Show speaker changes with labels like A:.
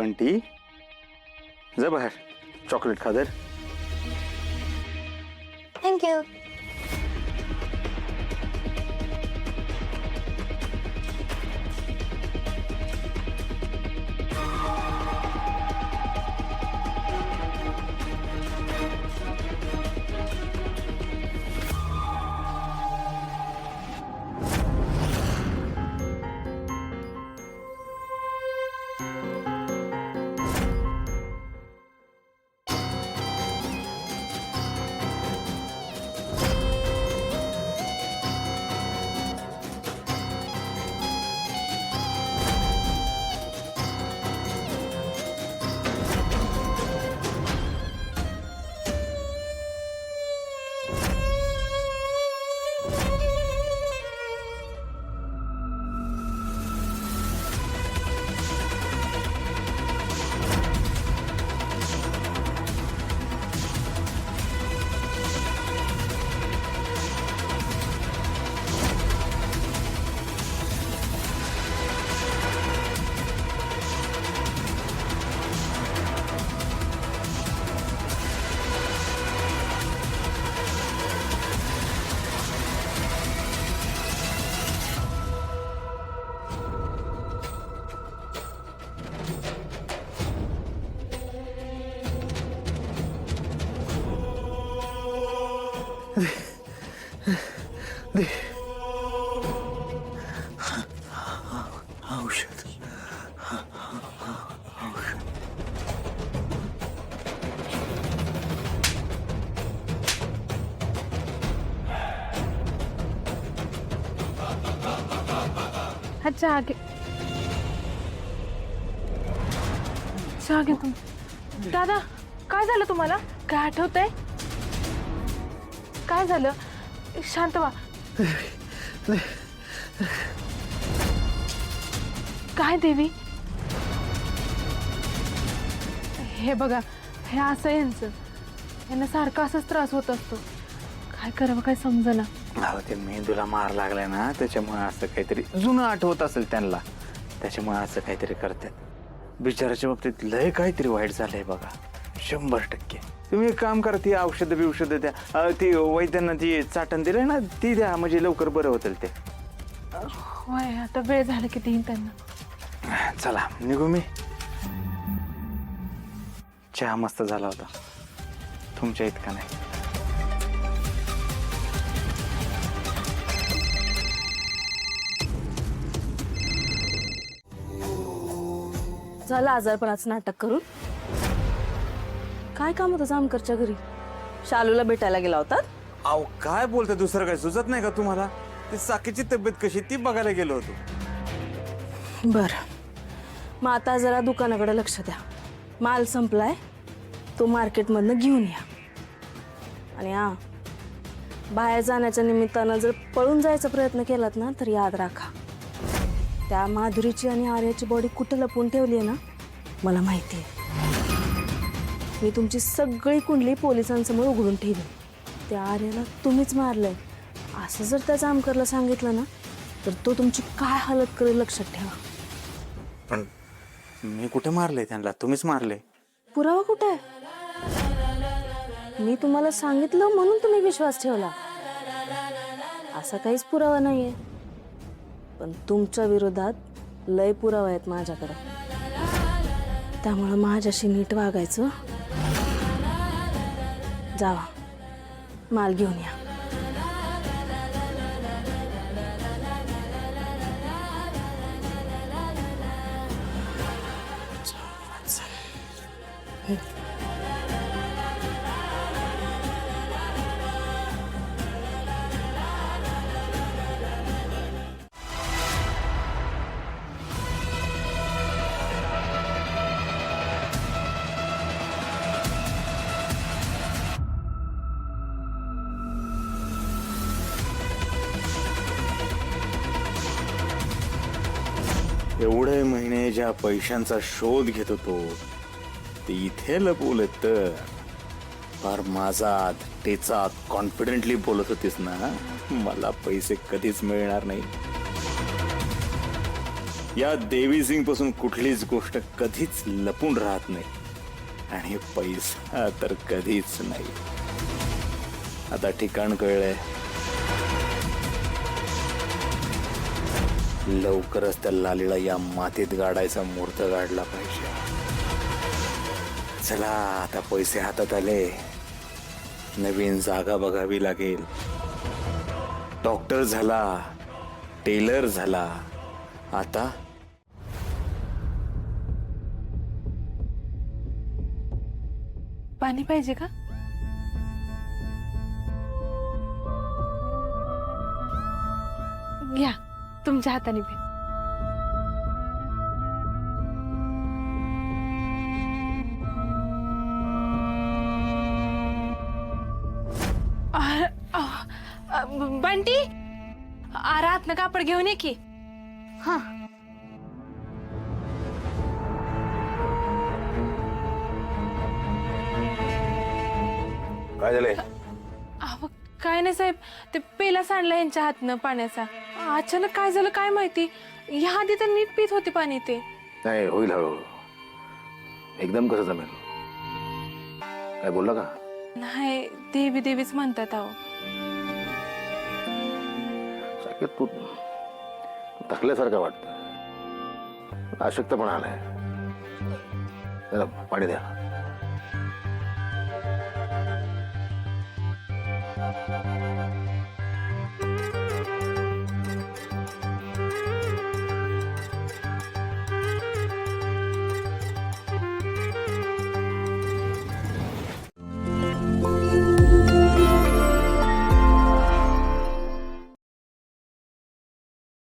A: म्हणती जा बाहेर चॉकलेट खा दर.
B: थँक्यू.
A: दे औषध.
C: अच्छा आगे चहा घे तू. दादा काय झालं तुम्हाला? काय आठवतंय? काय झालं? शांत व्हा. काय देवी? हे बघा हे असं यांना सारखा असाच त्रास होत असतो. काय करावं काय समजेना.
A: अहो ते मेंदूला मार लागलाय ना त्याच्यामुळे असं काहीतरी जुनं आठवत असेल त्यांना त्याच्यामुळे असं काहीतरी करतात. बिचाराच्या बाबतीत लय काहीतरी वाईट झालंय बघा 100%. तुम्ही एक काम करा ती औषधं बिषधं द्या ती वैद्यांना ती चाटण दिलंय ना ती द्या म्हणजे लवकर बरं होतील ते.
C: होय आता वेळ झाला की देईन त्यांना.
A: चला निघू मी. चहा मस्त झाला होता तुमच्या इतका नाही.
D: झालं आजारपणाचं नाटक करून. काय काम होतं जामकरच्या घरी? शालूला भेटायला गेला होता?
A: अहो काय बोलता दुसरं काय सुचत नाही का तुम्हाला? ती साकीची तब्येत कशी ती बघायला गेलो होतो.
D: बरं मग आता जरा दुकानाकडे लक्ष द्या. माल संपलाय तो मार्केटमधनं घेऊन या. आणि हा बाहेर जाण्याच्या निमित्तानं जर पळून जायचा प्रयत्न केलात ना तर याद राखा त्या माधुरीची आणि आर्याची बॉडी कुठं लपवून ठेवली आहे ना मला माहिती आहे. मी तुमची सगळी कुंडली पोलिसांसमोर उघडून ठेवली. त्या आर्याला तुम्हीच मारलंय असं जर त्या जामकरला सांगितलं ना तर तो तुमची काय हालत करेल लक्षात ठेवा.
A: पण मी कुठे मारले त्यांना? तुम्हीच मारले.
D: पुरावा कुठे आहे? मी तुम्हाला सांगितलं म्हणून तुम्ही विश्वास ठेवला. असा काहीच पुरावा नाहीये. पण तुमच्या विरोधात लय पुरावा आहेत माझ्याकडे. त्यामुळे माझ्याशी नीट वागायचं. जावा माल घेऊन या.
A: एवढे महिने ज्या पैशांचा शोध घेत होतो ते इथे लपवलं तर फार माझा टेचा कॉन्फिडेंटली बोलत होतीस ना मला पैसे कधीच मिळणार नाही. या देवी सिंग पासून कुठलीच गोष्ट कधीच लपून राहत नाही आणि पैसा तर कधीच नाही. आता ठिकाण कळलंय. लवकरच त्या लालीला या मातीत गाडायचा मुहूर्त गाडला पाहिजे. चला आता पैसे हातात आले, नवीन जागा बघावी लागेल. डॉक्टर झाला, टेलर झाला, आता
C: पाणी पाहिजे का? घ्या तुमच्या हाताने पी. बंटी, आरात कापड घेऊन ये की. हा
B: काय झालंय?
C: अहो काय नाही साहेब, ते पेला सांडला यांच्या हातनं पाण्याचा. अचानक काय झालं काय माहिती. या आधी तर नीट पित होते पाणी ते.
B: नाही होईल हळूहळू. एकदम कसं जमेल? काय बोलला का?
C: नाही देवी देवीच म्हणतात अहो.
B: साकेत, तू थकल्यासारखं वाटतं. अशक्त पण आलाय. जरा पाणी द्या.